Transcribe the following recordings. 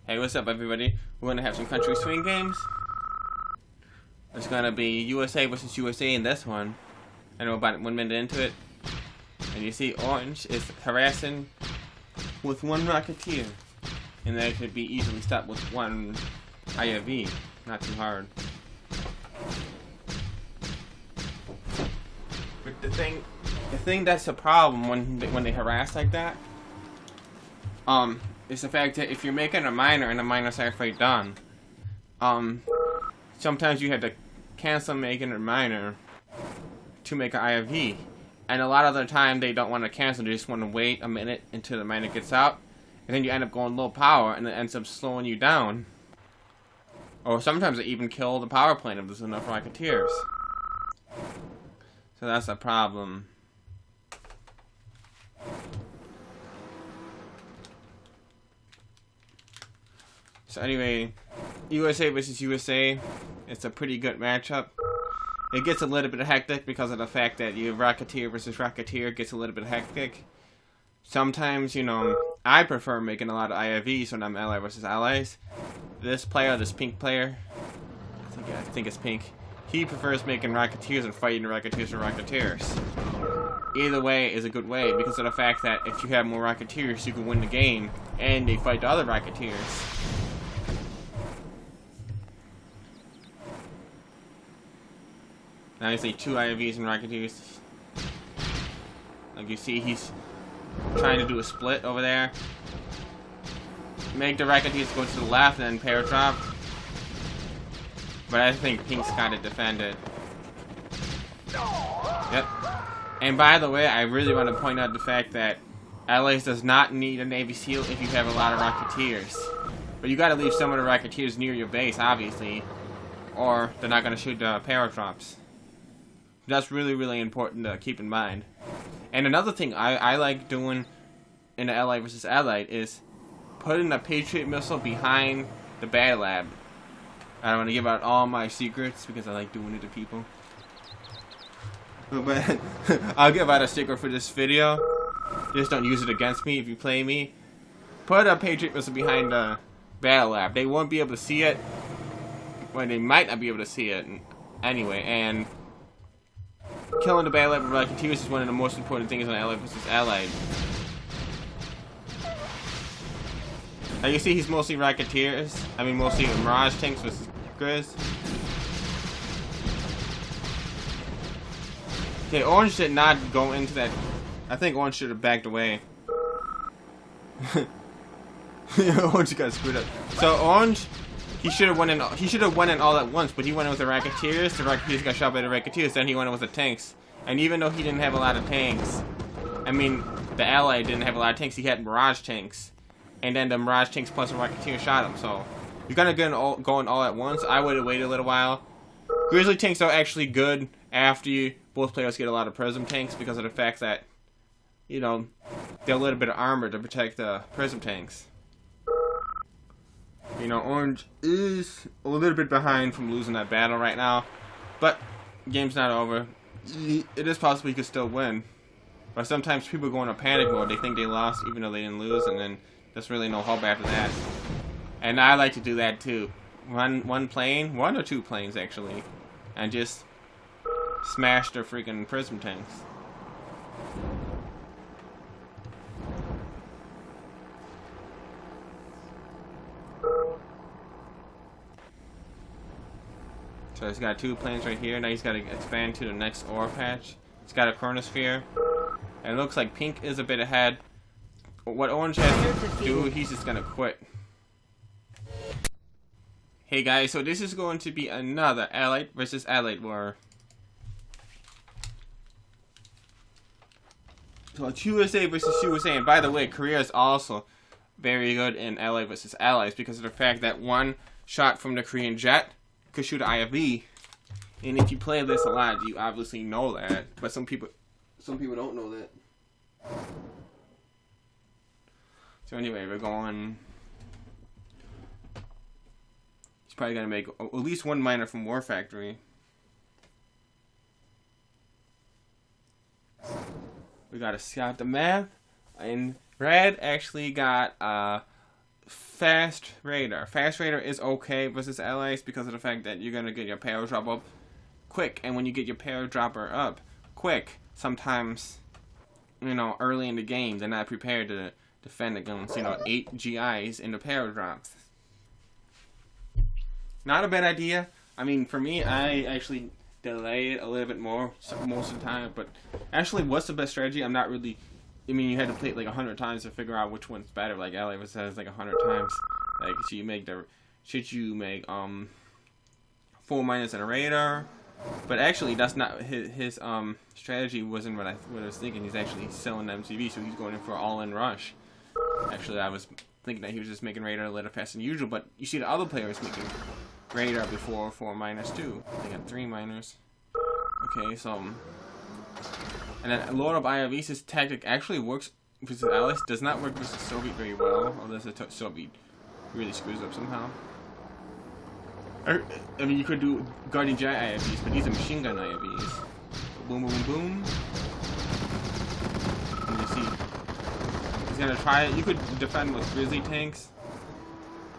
Hey, what's up, everybody? We're gonna have some country swing games. It's gonna be USA versus USA in this one. I know about 1 minute into it. And you see Orange is harassing with one Rocketeer. And that could be easily stopped with one IFV. Not too hard. But the thing that's a problem when they harass like that, is the fact that if you're making a minor and the minor's halfway done, sometimes you have to cancel making a minor to make an IFV. And a lot of the time they don't want to cancel, they just want to wait a minute until the minor gets out. And then you end up going low power and it ends up slowing you down. Or sometimes they even kill the power plant if there's enough Rocketeers. So that's a problem. So anyway, USA versus USA, it's a pretty good matchup. It gets a little bit hectic because of the fact that you have Rocketeer versus Rocketeer gets a little bit hectic. Sometimes, you know, I prefer making a lot of IFVs when I'm ally versus allies. This pink player, I think it's pink, he prefers making Rocketeers and fighting Rocketeers and Rocketeers. Either way is a good way because of the fact that if you have more Rocketeers, you can win the game and they fight the other Rocketeers. Now you see 2 IFVs and Rocketeers. Like you see, he's trying to do a split over there. Make the Rocketeers go to the left and then pair drop. But I think Pink's got it defended. Yep. And by the way, I really want to point out the fact that Allies does not need a Navy SEAL if you have a lot of Rocketeers. But you gotta leave some of the Rocketeers near your base, obviously. Or they're not gonna shoot the paradrops. That's really, really important to keep in mind. And another thing I like doing in the Ally versus Allied is putting a Patriot missile behind the Battle Lab. I don't want to give out all my secrets because I like doing it to people. But I'll give out a secret for this video. Just don't use it against me if you play me. Put a Patriot missile behind the Battle Lab. They won't be able to see it. Well, they might not be able to see it anyway. And killing the Battle Lab with Rocketeers is one of the most important things on Ally versus Allied. Now you see he's mostly Rocketeers. I mean mostly Mirage tanks versus Grizz. Okay, Orange did not go into that. I think Orange should have backed away. Orange got screwed up. So Orange, he should have went in all at once, but he went in with the Rocketeers. The Rocketeers got shot by the Rocketeers. Then he went in with the tanks. And even though he didn't have a lot of tanks, I mean, the Ally didn't have a lot of tanks. He had Mirage tanks, and then the Mirage tanks plus the Rocketeer shot him. So you're gonna going all at once. I would have waited a little while. Grizzly tanks are actually good after both players get a lot of Prism tanks because of the fact that, you know, they're a little bit of armor to protect the Prism tanks. You know, Orange is a little bit behind from losing that battle right now, but game's not over. It is possible he could still win, but sometimes people go into panic mode. They think they lost even though they didn't lose, and then there's really no hope after that. And I like to do that too. One plane, 1 or 2 planes actually, and just smash their freaking Prism tanks. So he's got 2 planes right here. Now he's got to expand to the next ore patch. He's got a chronosphere. And it looks like Pink is a bit ahead. What Orange has to do, he's just going to quit. Hey guys, so this is going to be another Allied versus Allied war. So it's USA versus USA. And by the way, Korea is also very good in Allied versus Allies because of the fact that one shot from the Korean jet could shoot an IFV, and if you play this a lot, you obviously know that. But some people don't know that. So anyway, we're going. He's probably gonna make at least 1 miner from War Factory. We gotta scout the map, and Red actually got Fast Radar. Fast Radar is okay versus allies because of the fact that you're gonna get your power drop up quick, and when you get your power dropper up quick, sometimes, you know, early in the game, they're not prepared to defend against, you know, 8 GIs in the power drops. Not a bad idea. I mean, for me, I actually delay it a little bit more most of the time, but actually, what's the best strategy? I'm not really. I mean, you had to play it like 100 times to figure out which one's better. Like Ally says, like 100 times. Like, should you make 4 minus and a radar? But actually, that's not his strategy. Wasn't what I was thinking. He's actually selling MCV, so he's going in for an all-in rush. Actually, I was thinking that he was just making radar a little faster than usual. But you see the other players making radar before 4 minus too. They got 3 minors. Okay, so. And then Lord of Iovis's tactic actually works versus Alice, does not work versus Soviet very well, unless the Soviet really screws up somehow. I mean, you could do Guardian Giant IFVs, but these are machine gun IFVs. Boom, boom, boom. And you see, he's gonna try it. You could defend with grizzly tanks,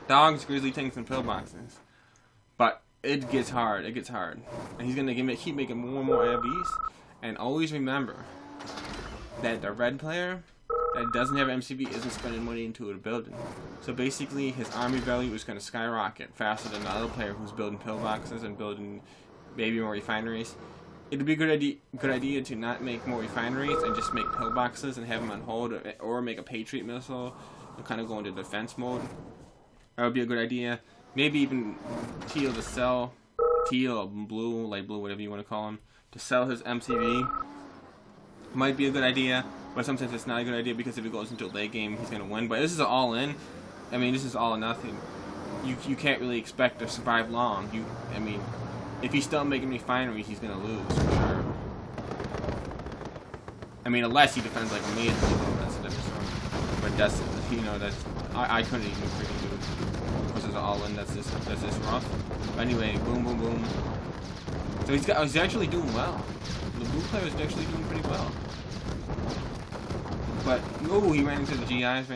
dogs, grizzly tanks, and pillboxes. But it gets hard. It gets hard, and he's gonna keep making more and more IFVs. And always remember that the red player that doesn't have MCV isn't spending money into a building. So basically, his army value is going to skyrocket faster than the other player who's building pillboxes and building maybe more refineries. It'd be a good idea to not make more refineries and just make pillboxes and have them on hold, or make a Patriot missile and kind of go into defense mode. That would be a good idea. Maybe even teal to sell, teal or blue, light blue, whatever you want to call him, to sell his MCV. Might be a good idea, but sometimes it's not a good idea because if he goes into a late game, he's gonna win. But this is all in. I mean, this is all or nothing. You can't really expect to survive long. I mean, if he's still making refineries, he's gonna lose for sure. I mean, unless he defends like me, that's a different story. But that's, you know, that's I couldn't even freaking do it because it's all in. That's this rough. But anyway, boom, boom, boom. So he's actually doing well. The blue player is actually doing pretty well. But, oh, he ran into the GIs,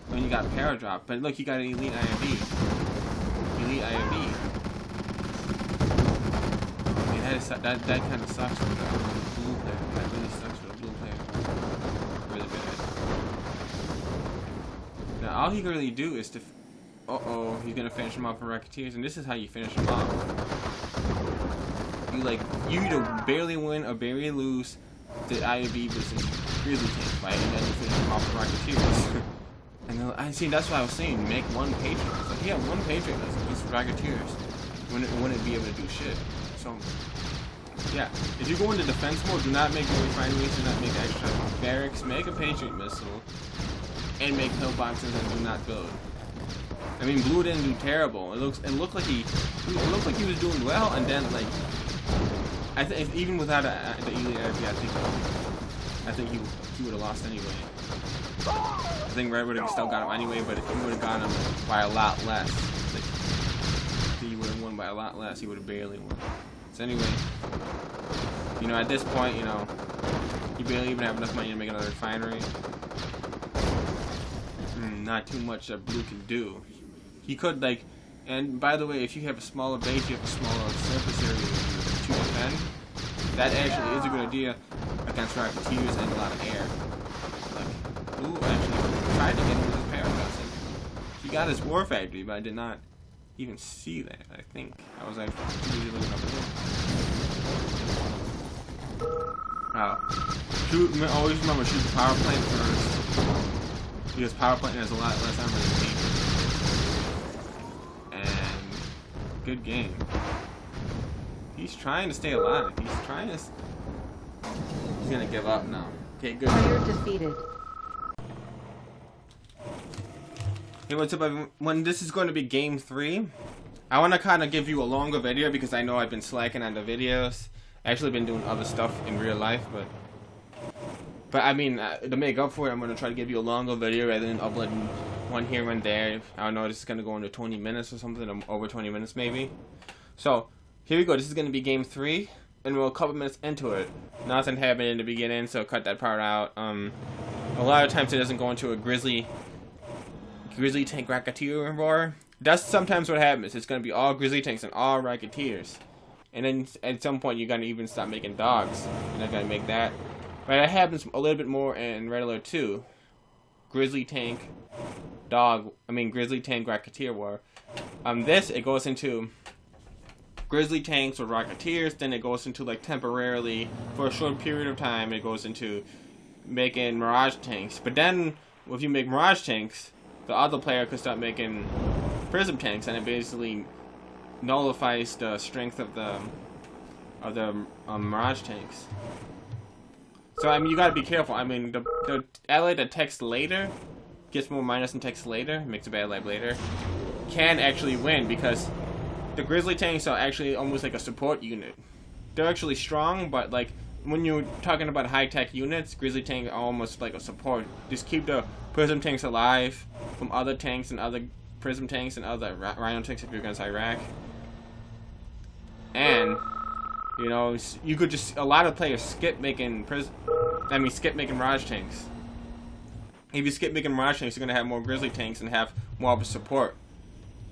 When you got power drop. But look, you got an elite IMB. Elite IMB. I mean, that kind of sucks for the blue player. That really sucks for the blue player. Really bad. Now, all he can really do is to... Uh-oh, he's gonna finish him off with Rocketeers, and this is how you finish him off. You either barely win or barely lose the IAB versus Grizzly Tank fight, and then you finish him off with Rocketeers. And then, I see, that's what I was saying, make one Patriot. Like, yeah, one Patriot just Rocketeers. Wouldn't be able to do shit. So, yeah, if you go into defense mode, do not make more refineries, do not make extra barracks, make a Patriot missile, and make pillboxes, and do not build. I mean, blue didn't do terrible. It looked like he was doing well, and then like, I think even without the elite IFV, I think he would have lost anyway. I think Red would have still got him anyway, but he would have got him by a lot less. Like, he would have won by a lot less. He would have barely won. So anyway, you know, at this point, you know, you barely even have enough money to make another refinery. Not too much that blue can do. He could, like, and by the way, if you have a smaller base, you have a smaller surface area to defend. That actually is a good idea against Rocketeers and a lot of air. Like, ooh, actually tried to get him with his paradox. He got his war factory, but I did not even see that. I think I was like really looking up at it. Always remember, shoot the power plant first. Because power plant has a lot less armor than me. And good game. He's trying to stay alive. He's gonna give up now. Okay, good. Player defeated. Hey, what's up everyone? This is going to be game 3. I want to kind of give you a longer video because I know I've been slacking on the videos. I actually been doing other stuff in real life, but I mean, to make up for it, I'm going to try to give you a longer video rather than uploading one here and there. I don't know, this is going to go into 20 minutes or something, or over 20 minutes maybe. So, here we go. This is going to be game 3, and we're a couple minutes into it. Nothing happened in the beginning, so cut that part out. A lot of times it doesn't go into a grizzly tank Rocketeer war. That's sometimes what happens. It's gonna be all grizzly tanks and all Rocketeers. And then at some point you're gonna even stop making dogs. You're not gonna make that. But that happens a little bit more in Red Alert 2. Grizzly tank Rocketeer war. This it goes into grizzly tanks or Rocketeers, then it goes into like temporarily for a short period of time it goes into making Mirage tanks. But then if you make Mirage tanks, the other player could start making Prism tanks, and it basically nullifies the strength of the Mirage tanks. So I mean you gotta be careful. I mean the ally that attacks later gets more minus and attacks later, makes a bad life later, can actually win because the grizzly tanks are actually almost like a support unit. They're actually strong, but like when you're talking about high-tech units, grizzly tanks are almost like a support. Just keep the prism tanks alive from other tanks and other prism tanks and other rhino tanks if you're against Iraq. And you know, you could just, a lot of players skip making Mirage tanks. If you skip making Mirage tanks, you're gonna have more grizzly tanks and have more of a support.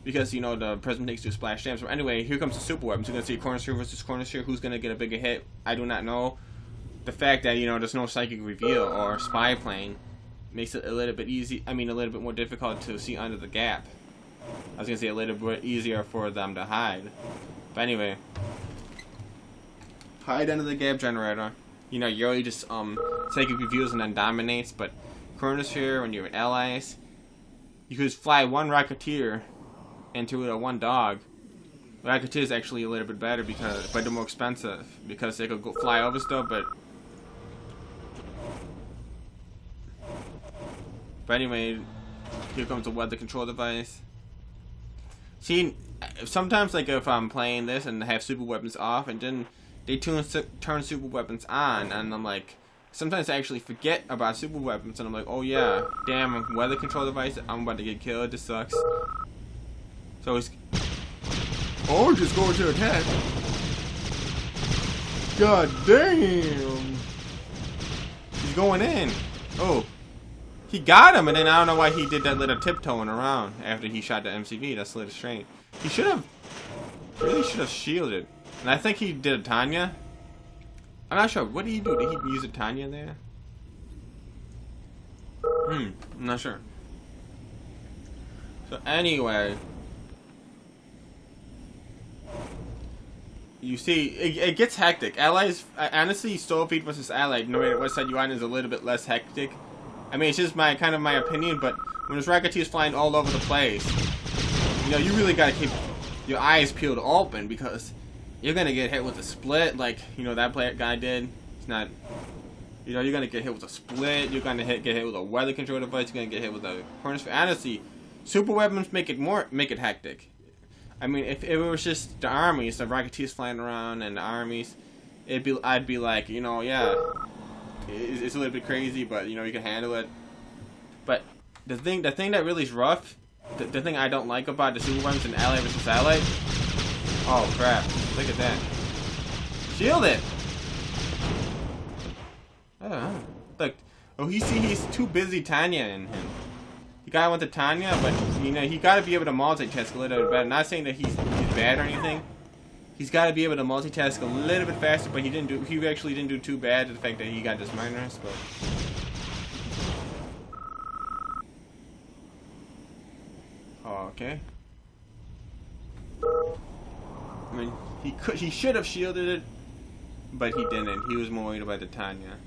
Because, you know, the prism tanks do splash damage. So anyway, here comes the super weapons. You're going to see corner sphere versus corner sphere. Who's going to get a bigger hit? I do not know. The fact that, you know, there's no psychic reveal or spy plane makes it a little bit a little bit more difficult to see under the gap. I was going to say a little bit easier for them to hide. But anyway. Hide under the gap generator. You know, Yuri just, psychic reveals and then dominates. But corner sphere, when you're with allies, you could fly one Rocketeer into it or one dog. Rocketeer is actually a little bit better but they're more expensive because they could go fly over stuff. But anyway, here comes the weather control device. See, sometimes like if I'm playing this and have super weapons off and then they turn super weapons on, and I'm like, sometimes I actually forget about super weapons and I'm like, oh yeah, damn weather control device, I'm about to get killed. This sucks. So he's just going to attack. God damn! He's going in. Oh, he got him, and then I don't know why he did that little tiptoeing around after he shot the MCV. That's a little strange. He really should have shielded. And I think he did a Tanya. I'm not sure. What did he do? Did he use a Tanya there? I'm not sure. So anyway. You see, it gets hectic. Allies, honestly, Starfleet versus Allied, no matter what side you're on, is a little bit less hectic. I mean, it's just my opinion, but when there's Rocketeers flying all over the place, you know, you really gotta keep your eyes peeled open because you're gonna get hit with a split, like, you know, that guy did. It's not, you know, you're gonna get hit with a split, you're gonna get hit with a weather control device, you're gonna get hit with a corner sphere. Honestly, super weapons make it hectic. I mean, if it was just the armies, the Rocketeers flying around and the armies, I'd be like, you know, yeah, it's a little bit crazy, but you know, you can handle it. But the thing that really is rough, the thing I don't like about the super weapons in Allied versus Allied, oh crap, look at that, shield it. Look, oh, he's too busy Tanya-ing him. You gotta want the Tanya, but you know he gotta be able to multitask a little bit better. Not saying that he's bad or anything. He's gotta be able to multitask a little bit faster, but he actually didn't do too bad to the fact that he got this minus. But oh, okay. I mean, he should have shielded it, but he didn't. He was more worried about the Tanya.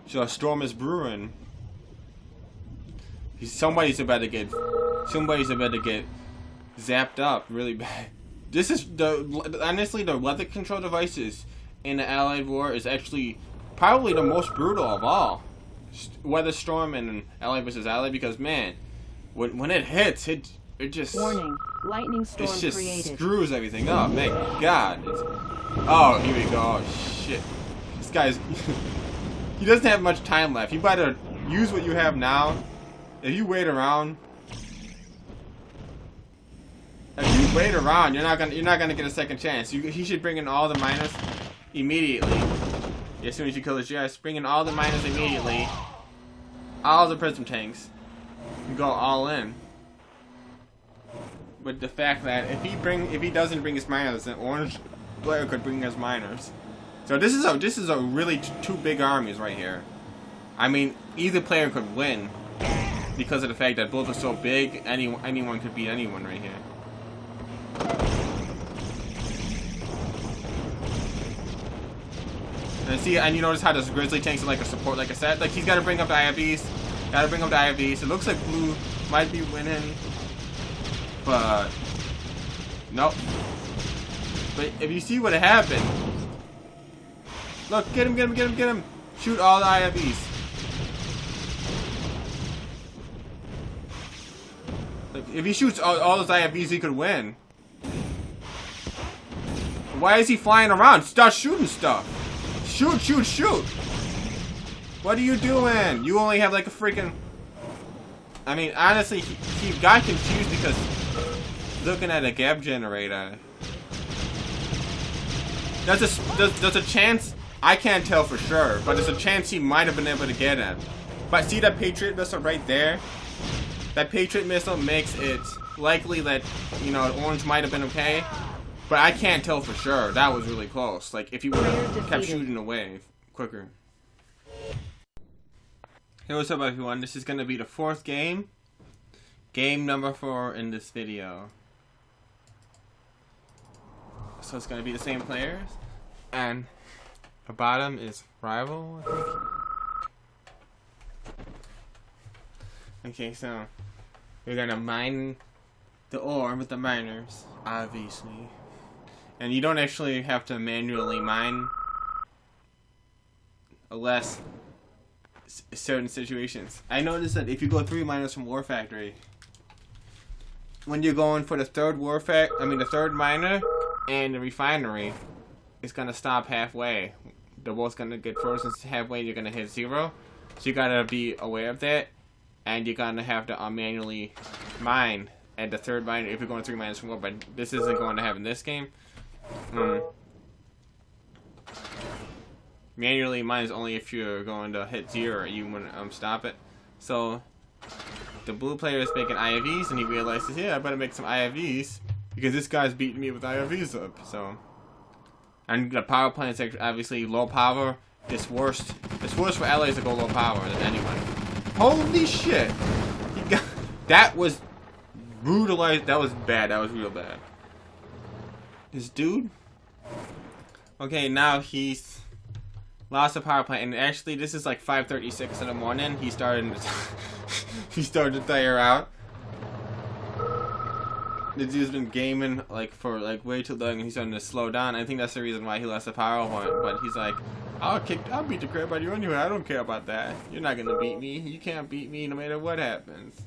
So a storm is brewing. Somebody's about to get zapped up really bad. This is honestly the weather control devices in the Allied war is actually probably the most brutal of all. Weather storm and Allied versus Allied, because man, when it hits, it just warning, lightning storm it just created. Screws everything up. Thank God. Oh, here we go. Oh, shit. This guy's he doesn't have much time left. You better use what you have now. If you wait around, you're not gonna get a second chance. He should bring in all the minus immediately. As soon as you kill the Yuris, bring in all the miners immediately. All the prism tanks. And go all in. With the fact that if he doesn't bring his miners, then orange player could bring his miners. So this is a really two big armies right here. I mean, either player could win because of the fact that both are so big. Anyone could beat anyone right here. And see, and you notice how this grizzly tanks are like a support, like I said. Like he's got to bring up the IFVs. Got to bring up the IFVs. It looks like blue might be winning, but nope. But if you see what happened, look, get him, get him, get him, get him. Shoot all the IFVs. Like, if he shoots all those IFVs, he could win. Why is he flying around? Start shooting stuff. Shoot, shoot, shoot! What are you doing? You only have like a freaking... I mean, honestly, he got confused because looking at a gap generator. There's a chance, I can't tell for sure, but there's a chance he might have been able to get him. But see that Patriot missile right there? That Patriot missile makes it likely that, you know, orange might have been okay. But I can't tell for sure. That was really close. Like, if he would have kept shooting away quicker. Hey, what's up, everyone? This is going to be the 4th game. Game number 4 in this video. So it's going to be the same players. And the bottom is rival, I think. Okay, so we're going to mine the ore with the miners, obviously. And you don't actually have to manually mine unless certain situations. I noticed that if you go 3 miners from War Factory, when you're going for the third the third miner and the refinery, it's gonna stop halfway. They're both gonna get frozen halfway. You're gonna hit 0, so you gotta be aware of that, and you're gonna have to manually mine at the third miner if you're going 3 miners from War. But this isn't going to happen this game. Manually mine is only if you're going to hit 0 or you want to stop it. So the blue player is making IFVs and he realizes, yeah, I better make some IFVs because this guy's beating me with IFVs up. So, and the power plant is obviously low power. It's worse for allies to go low power than anyone. Holy shit! That was brutalized. That was bad. That was real bad. This dude. Okay, now he's lost the power plant, and actually, this is like 5:36 in the morning. He started to tire out. The dude's been gaming like for like way too long, and he's starting to slow down. I think that's the reason why he lost the power point. But he's like, I'll beat the crap out of you anyway. I don't care about that. You're not gonna beat me. You can't beat me no matter what happens.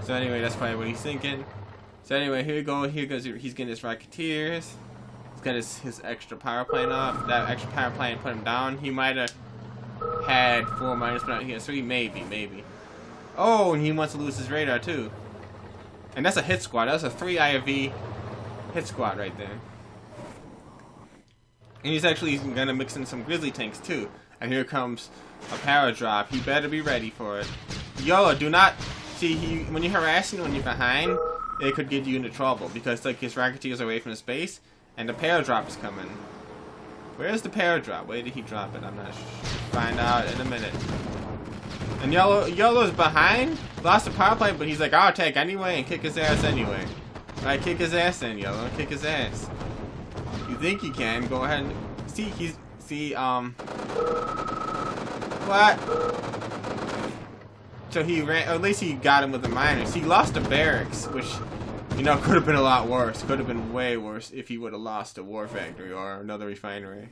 So anyway, that's probably what he's thinking. So anyway, here we go. Here goes. He's getting his Rocketeers. He's got his extra power plant up. That extra power plant put him down. He might have had 4 miners, but now he has 3. Maybe. Oh, and he wants to lose his radar too. And that's a hit squad. That's a 3 IFV hit squad right there. And he's actually gonna mix in some grizzly tanks too. And here comes a power drop. He better be ready for it. Yo, do not see when you're harassing when you're behind. It could get you into trouble because like his Rocketeers are away from the space and the power drop is coming. Where's the power drop? Where did he drop it? I'm not sure. Find out in a minute. And Yellow's behind, lost the power plant, but he's like, I'll attack anyway and kick his ass anyway. Alright, kick his ass then, Yellow. Kick his ass. You think you can? Go ahead and what? So he ran, or at least he got him with the miners. He lost the barracks, which, you know, could have been a lot worse. Could have been way worse if he would have lost a war factory or another refinery.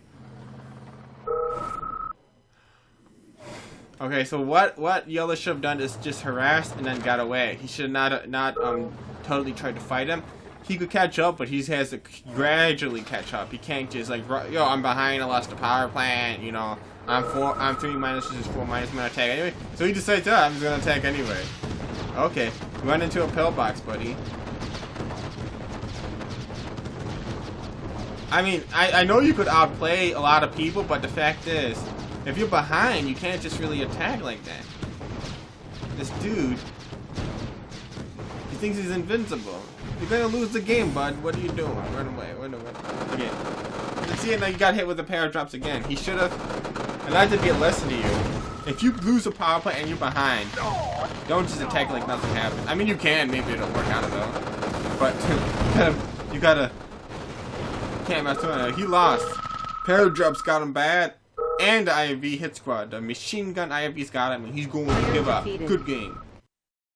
Okay, so what Yellow should have done is just harassed and then got away. He should not totally tried to fight him. He could catch up, but he has to gradually catch up. He can't just like, yo, I'm behind. I lost the power plant. You know, I'm 3 minus, this is 4 minus. I'm gonna attack anyway. So he decides, oh, I'm just gonna attack anyway. Okay, run into a pillbox, buddy. I mean, I know you could outplay a lot of people, but the fact is, If you're behind, you can't just really attack like that. This dude, he thinks he's invincible. You're gonna lose the game, bud. What are you doing? Run away, run away. Okay. You see it now, you got hit with a pair of drops again. He should have, and that to be a lesson to you. If you lose a power play and you're behind, don't just attack like nothing happened. I mean, you can, maybe it'll work out though. But you gotta can't mess with it. He lost. Pair of drops got him bad. And the IFV hit squad. The machine gun IFV's got him and he's going to give up. Good game.